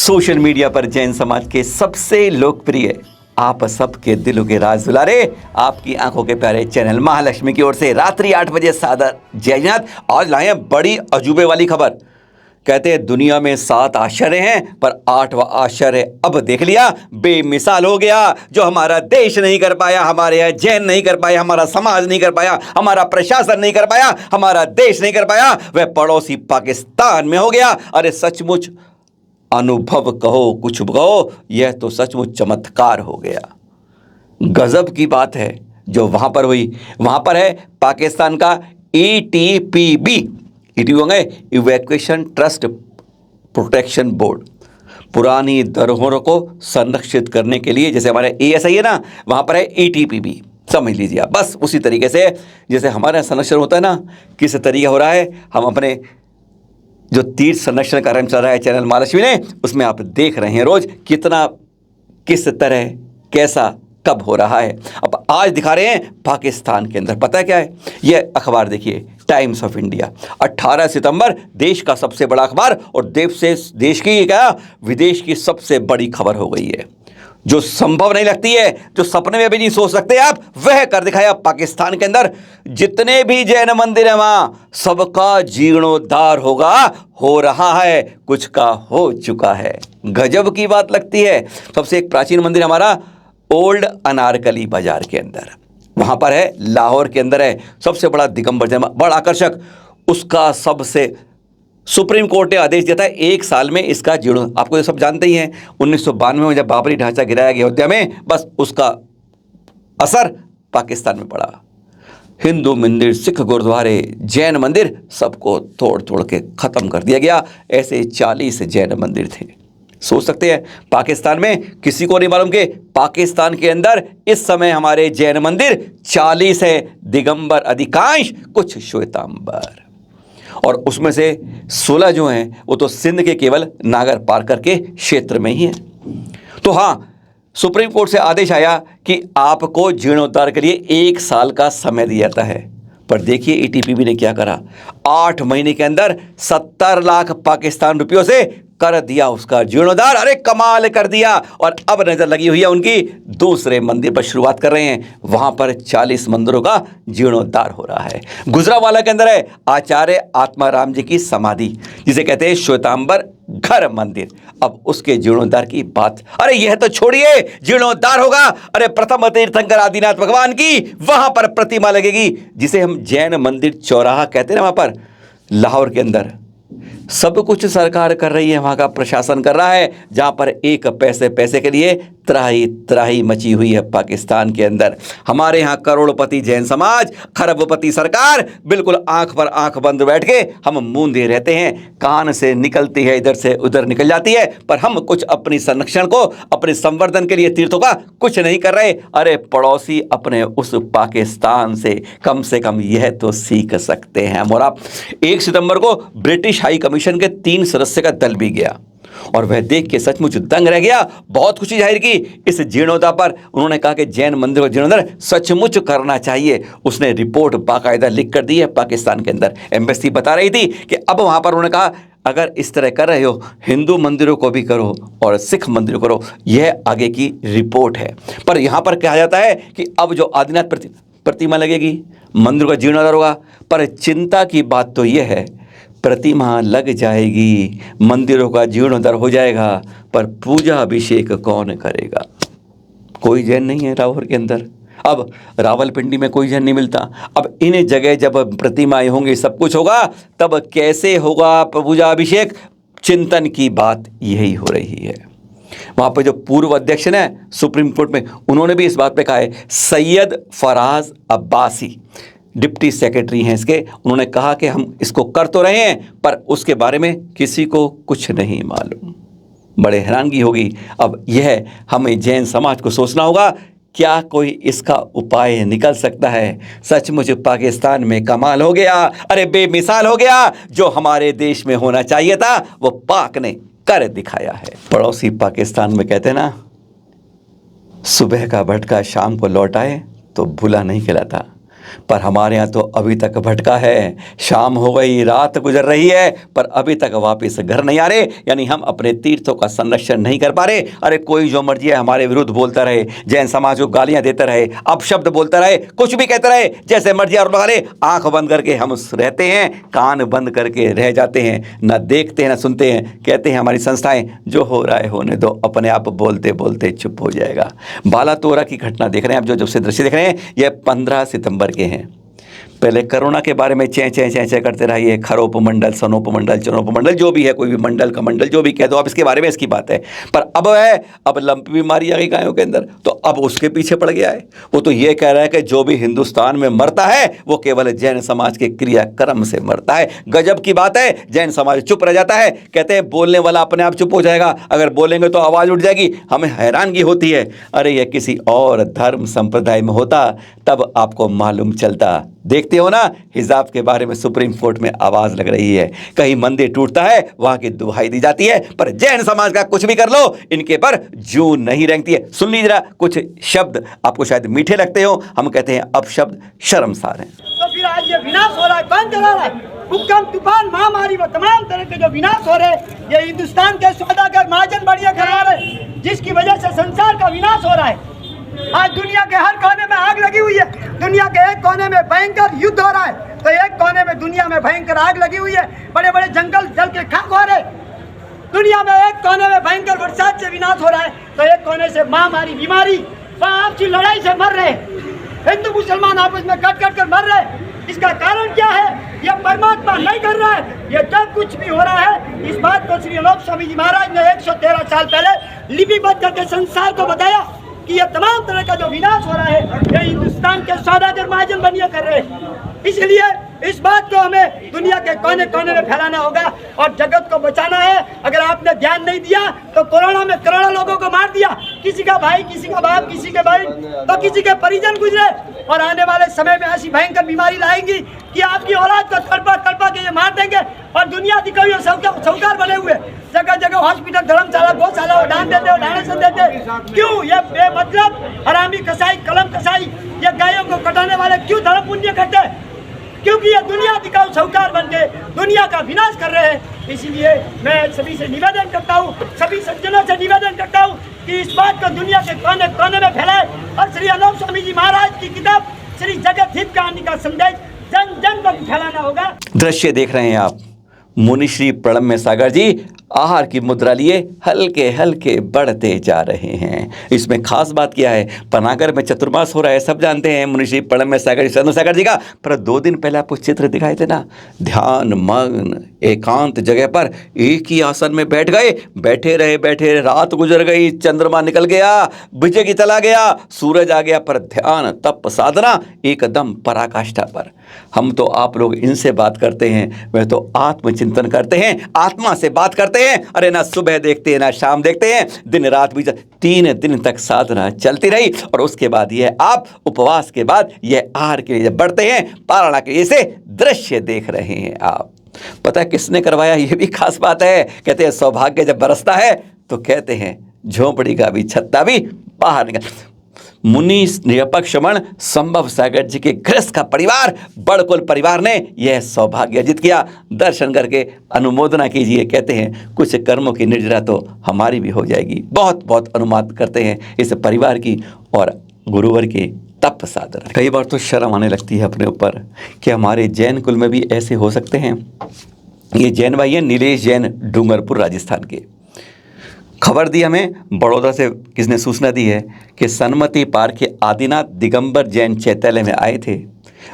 Social media पर जैन समाज के सबसे लोकप्रिय आप सबके दिलों के राज दुलारे आपकी आंखों के प्यारे चैनल महालक्ष्मी की ओर से रात्रि 8 बजे सादर जय जगन्नाथ। आज लाए हैं बड़ी अजूबे वाली खबर। कहते हैं दुनिया में 7 आश्चर्य हैं, पर 8वां आश्चर्य अब देख लिया, बेमिसाल हो गया। जो हमारा देश नहीं कर पाया, हमारे यहाँ जैन नहीं कर पाया, हमारा समाज नहीं कर पाया, हमारा प्रशासन नहीं कर पाया, हमारा देश नहीं कर पाया, वह पड़ोसी पाकिस्तान में हो गया। अरे सचमुच अनुभव कहो कुछ कहो, यह तो सचमुच चमत्कार हो गया। गजब की बात है जो वहां पर हुई। वहां पर है पाकिस्तान का ETPB, होंगे इवैक्यूएशन ट्रस्ट प्रोटेक्शन बोर्ड। पुरानी धरोहरों को संरक्षित करने के लिए, जैसे हमारे ASI है ना, वहां पर है ETPB। समझ लीजिए आप, बस उसी तरीके से जैसे हमारे संरक्षण होता है ना, किस तरीके हो रहा है। हम अपने जो तीर्थ संरक्षण कार्यक्रम चल रहा है चैनल महालक्ष्मी ने, उसमें आप देख रहे हैं रोज कितना, किस तरह, कैसा, कब हो रहा है। अब आज दिखा रहे हैं पाकिस्तान के अंदर। पता है क्या है? यह अखबार देखिए, टाइम्स ऑफ इंडिया, 18 सितंबर, देश का सबसे बड़ा अखबार, और देश की क्या, विदेश की सबसे बड़ी खबर हो गई है। जो संभव नहीं लगती है, जो सपने में भी नहीं सोच सकते आप, वह कर दिखाया पाकिस्तान के अंदर। जितने भी जैन मंदिर हैं वहां सबका जीर्णोद्धार होगा, हो रहा है, कुछ का हो चुका है। गजब की बात लगती है। सबसे एक प्राचीन मंदिर हमारा ओल्ड अनारकली बाजार के अंदर, वहां पर है, लाहौर के अंदर है, सबसे बड़ा दिगंबर जैन, बड़ा आकर्षक। उसका सबसे सुप्रीम कोर्ट ने आदेश दिया था 1 साल में इसका जीर्ण, आपको ये सब जानते ही हैं, 1992 में जब बाबरी ढांचा गिराया गया अयोध्या में, बस उसका असर पाकिस्तान में पड़ा। हिंदू मंदिर, सिख गुरुद्वारे, जैन मंदिर, सबको तोड़ तोड़ के ख़त्म कर दिया गया। ऐसे 40 जैन मंदिर थे। सोच सकते हैं पाकिस्तान में, किसी को नहीं मालूम कि पाकिस्तान के अंदर इस समय हमारे जैन मंदिर 40 है, दिगंबर अधिकांश, कुछ श्वेतांबर, और उसमें से 16 जो हैं वो तो सिंध के केवल नागर पारकर के क्षेत्र में ही हैं। तो हाँ, सुप्रीम कोर्ट से आदेश आया कि आपको जीर्णोद्धार के लिए 1 साल का समय दिया जाता है। पर देखिए ETPB ने क्या करा, 8 महीने के अंदर 70 लाख पाकिस्तान रुपयों से कर दिया उसका जीर्णोद्धार। अरे कमाल कर दिया। और अब नजर लगी हुई है उनकी दूसरे मंदिर पर, शुरुआत कर रहे हैं। वहां पर 40 मंदिरों का जीर्णोद्धार हो रहा है। गुजरावाला के अंदर है आचार्य आत्माराम जी की समाधि, जिसे कहते हैं श्वेतांबर घर मंदिर। अब उसके जीर्णोद्धार की बात, अरे यह तो छोड़िए, जीर्णोद्धार होगा। अरे प्रथम तीर्थंकर आदिनाथ भगवान की वहां पर प्रतिमा लगेगी, जिसे हम जैन मंदिर चौराहा कहते हैं ना, वहां पर लाहौर के अंदर। सब कुछ सरकार कर रही है, वहां का प्रशासन कर रहा है, जहां पर एक पैसे के लिए त्राही त्राही मची हुई है पाकिस्तान के अंदर। हमारे यहाँ करोड़पति जैन समाज, खरबपति सरकार, बिल्कुल आंख पर आंख बंद बैठ के हम मूंदे रहते हैं। कान से निकलती है, इधर से उधर निकल जाती है, पर हम कुछ अपनी संरक्षण को, अपने संवर्धन के लिए तीर्थों का कुछ नहीं कर रहे। अरे पड़ोसी अपने उस पाकिस्तान से कम यह तो सीख सकते हैं। और आप 1 सितंबर को ब्रिटिश हाई कमीशन के 3 सदस्य का दल भी गया, और वह देख के सचमुच दंग रह गया। बहुत खुशी जाहिर की इस जीर्णोद्धार पर। उन्होंने कहा कि जैन मंदिर का जीर्णोद्धार सचमुच करना चाहिए। उसने रिपोर्ट बाकायदा लिख कर दी है पाकिस्तान के अंदर। एम्बेसी बता रही थी कि अब वहां पर उन्होंने कहा, अगर इस तरह कर रहे हो, हिंदू मंदिरों को भी करो और सिख मंदिरों को करो, यह आगे की रिपोर्ट है। पर यहां पर कहा जाता है कि अब जो आदिनाथ प्रतिमा लगेगी, मंदिर का जीर्णोद्धार होगा, पर चिंता की बात तो यह है, प्रतिमा लग जाएगी, मंदिरों का जीर्णोद्धार हो जाएगा, पर पूजा अभिषेक कौन करेगा? कोई जैन नहीं है लाहौर के अंदर। अब रावलपिंडी में कोई जैन नहीं मिलता। अब इन जगह जब प्रतिमाएं होंगी, सब कुछ होगा, तब कैसे होगा पूजा अभिषेक? चिंतन की बात यही हो रही है। वहां पर जो पूर्व अध्यक्ष है सुप्रीम कोर्ट में, उन्होंने भी इस बात पे कहा है। सैयद फराज अब्बासी डिप्टी सेक्रेटरी हैं इसके, उन्होंने कहा कि हम इसको कर तो रहे हैं, पर उसके बारे में किसी को कुछ नहीं मालूम। बड़े हैरानगी होगी। अब यह हमें जैन समाज को सोचना होगा, क्या कोई इसका उपाय निकल सकता है? सचमुच पाकिस्तान में कमाल हो गया। अरे बेमिसाल हो गया। जो हमारे देश में होना चाहिए था वो पाक ने कर दिखाया है। पड़ोसी पाकिस्तान में कहते हैं ना, सुबह का भटका शाम को लौट आए तो भूला नहीं खिलाता। पर हमारे यहाँ तो अभी तक भटका है। शाम हो गई, रात गुजर रही है, पर अभी तक वापस घर नहीं आ रहे, यानी हम अपने तीर्थों का संरक्षण नहीं कर पा रहे। अरे कोई जो मर्जी है हमारे विरुद्ध बोलता रहे, जैन समाज को गालियां देता रहे, अपशब्द बोलता रहे, कुछ भी कहता रहे, जैसे मर्जी और लगा ले, आंख बंद करके हम रहते हैं, कान बंद करके रह जाते हैं, ना देखते हैं ना सुनते हैं। कहते हैं हमारी संस्थाएं जो हो रहा है होने दो, अपने आप बोलते बोलते चुप हो जाएगा। बालातोरा की घटना देख रहे हैं आप, जो से दृश्य देख रहे हैं, यह 15 सितंबर के हैं। पहले कोरोना के बारे में चें चें चें चें करते रहिए, खरोपमंडल, सनोपमंडल, चनोपमंडल, जो भी है, कोई भी मंडल का मंडल जो भी कह दो आप, इसके बारे में इसकी बात है। पर अब लंपी बीमारी आ गई गायों के अंदर, तो अब उसके पीछे पड़ गया है। वो तो ये कह रहा है कि जो भी हिंदुस्तान में मरता है वो केवल जैन समाज के क्रियाक्रम से मरता है। गजब की बात है, जैन समाज चुप रह जाता है। कहते हैं बोलने वाला अपने आप चुप हो जाएगा, अगर बोलेंगे तो आवाज़ उठ जाएगी। हमें हैरानगी होती है, अरे यह किसी और धर्म संप्रदाय में होता तब आपको मालूम चलता। देखते हो ना, हिजाब के बारे में सुप्रीम कोर्ट में आवाज लग रही है, कहीं मंदिर टूटता है वहां की दुहाई दी जाती है, पर जैन समाज का कुछ भी कर लो, इनके पर जून नहीं रेंगती है। सुन लीजिए जरा, कुछ शब्द आपको शायद मीठे लगते हो, हम कहते हैं अब शब्द शर्मसार हैं। तो फिर आज ये विनाश हो रहा है, कौन चला रहा है? भूकंप, तूफान, महामारी व तमाम तरह के जो विनाश हो रहे हैं, ये हिंदुस्तान के सौदागर महाजन बढ़िया करवा रहे, जिसकी वजह से संसार का विनाश हो रहा है। आज दुनिया के हर कोने में आग लगी हुई है, दुनिया के एक कोने में भयंकर युद्ध हो रहा है, तो एक कोने में दुनिया में भयंकर आग लगी हुई है, बड़े बड़े जंगल जल के खाक हो रहे। दुनिया में एक कोने में भयंकर बरसात से विनाश हो रहा है, तो एक कोने से महामारी, बीमारी व आपसी लड़ाई से मर रहे। हिंदू मुसलमान आपस में कट कट कर मर रहे। इसका कारण क्या है? यह परमात्मा नहीं कर रहा है। यह जब कुछ भी हो रहा है, इस बात को श्री अनोप स्वामी जी महाराज ने 113 साल पहले लिपिबद्ध करके संसार को बताया कि यह तमाम तरह का जो विनाश हो रहा है, यह हिंदुस्तान के सौदागर महाजन बनिए कर रहे हैं। इसलिए इस बात को हमें दुनिया के कोने कोने में फैलाना होगा और जगत को बचाना है। अगर आपने ध्यान नहीं दिया तो कोरोना में करोड़ों लोगों को मार दिया, किसी का भाई, किसी का बाप, किसी के बहन, तो किसी के परिजन गुजरे, और आने वाले समय में ऐसी भयंकर बीमारी लाएंगी कि आपकी औलाद को तड़पा तड़पा के ये मार देंगे। और दुनिया दिखाई साहूकार बने हुए, जगह जगह हॉस्पिटल, धर्मशाला, गौशाला दान देते, डोनेशन देते। क्यों? ये बेमतलब हरामी कसाई, कलम कसाई, ये गायों को कटाने वाले क्यों धर्म पुण्य करते हैं? क्योंकि ये दुनिया दिखाऊ साहूकार बन के दुनिया का विनाश कर रहे हैं। इसलिए मैं सभी से निवेदन करता हूँ, सभी सज्जनों से निवेदन करता हूँ कि इस बात को दुनिया के कोने कोने में फैलाए और श्री अनोप स्वामी जी महाराज की किताब श्री जगत हित कहानी का संदेश जन जन तक फैलाना होगा। दृश्य देख रहे हैं आप, मुनिश्री प्रणम्य सागर जी आहार की मुद्रा लिए हल्के हल्के बढ़ते जा रहे हैं। इसमें खास बात क्या है, पनागर में चतुर्मास हो रहा है, सब जानते हैं मुनिश्री प्रणम्य सागर जी का। पर 2 दिन पहले आपको चित्र दिखाए थे ना, ध्यान मग्न एकांत जगह पर एक ही आसन में बैठ गए, बैठे रहे, रात गुजर गई, चंद्रमा निकल गया, विजय की चला गया, सूरज आ गया, पर ध्यान तप साधना एकदम पराकाष्ठा पर। हम तो आप लोग इनसे बात करते हैं, वह तो आत्मचिंतन करते हैं, आत्मा से बात करते हैं। अरे ना सुबह देखते हैं ना शाम देखते हैं, दिन रात भी 3 दिन तक साधना चलती रही, और उसके बाद यह आप उपवास के बाद यह आहार के लिए बढ़ते हैं, पारणा के लिए से दृश्य देख रहे हैं आप। पता है किसने करवाया, यह भी खास बात है। कहते हैं सौभाग्य जब बरसता है तो कहते हैं झोंपड़ी का भी छत्ता भी बाहर निकल। मुनि निरपक्ष मन संभव सागर जी के गृहस्थ का परिवार, बड़कुल परिवार ने यह सौभाग्य अर्जित किया। दर्शन करके अनुमोदना कीजिए। कहते हैं कुछ कर्मों की निर्जरा तो हमारी भी हो जाएगी। बहुत बहुत अनुमोदन करते हैं इस परिवार की और गुरुवर की तप साधना। कई बार तो शर्म आने लगती है अपने ऊपर कि हमारे जैन कुल में भी ऐसे हो सकते हैं। ये जैन भाई है नीलेश जैन, डूंगरपुर राजस्थान के। खबर दी हमें बड़ौदा से, किसने सूचना दी है कि सनमती पार्क के आदिनाथ दिगंबर जैन चैत्यालय में आए थे।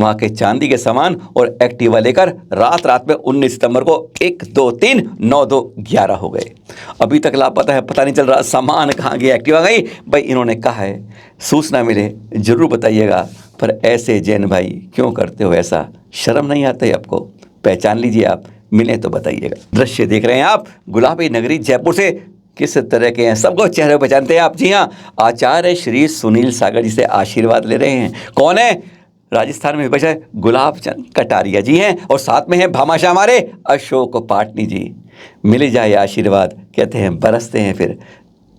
वहाँ के चांदी के सामान और एक्टिवा लेकर रात में 19 सितंबर को 1, 2, 3, 9, 2, 11 हो गए। अभी तक लापता है, पता नहीं चल रहा सामान कहाँ गया, एक्टिवा गई। भाई इन्होंने कहा है सूचना मिले जरूर बताइएगा। पर ऐसे जैन भाई क्यों करते हो ऐसा? शर्म नहीं आती आपको? पहचान लीजिए आप, मिले तो बताइएगा। दृश्य देख रहे हैं आप, गुलाबी नगरी जयपुर से किस तरह के हैं, सबको चेहरे पहचानते हैं आप। जी हाँ, आचार्य श्री सुनील सागर जी से आशीर्वाद ले रहे हैं। कौन है? राजस्थान में बचा गुलाब चंद कटारिया जी हैं, और साथ में हैं भामाशाह हमारे अशोक पाटनी जी। मिल जाए आशीर्वाद, कहते हैं बरसते हैं फिर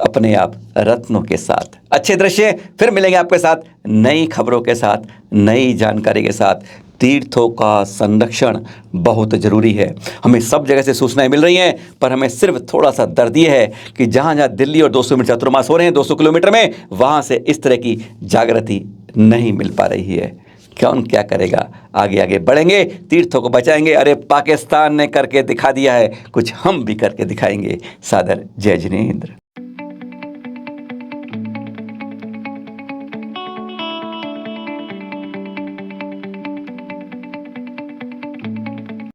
अपने आप रत्नों के साथ। अच्छे दृश्य, फिर मिलेंगे आपके साथ नई खबरों के साथ, नई जानकारी के साथ। तीर्थों का संरक्षण बहुत ज़रूरी है। हमें सब जगह से सूचनाएं मिल रही हैं, पर हमें सिर्फ थोड़ा सा दर्द ये है कि जहाँ जहाँ दिल्ली और 200 मीटर चतुर्मास हो रहे हैं 200 किलोमीटर में, वहाँ से इस तरह की जागृति नहीं मिल पा रही है। कौन क्या करेगा? आगे आगे बढ़ेंगे, तीर्थों को बचाएंगे। अरे पाकिस्तान ने करके दिखा दिया है, कुछ हम भी करके दिखाएंगे। सादर जय जिनेंद्र।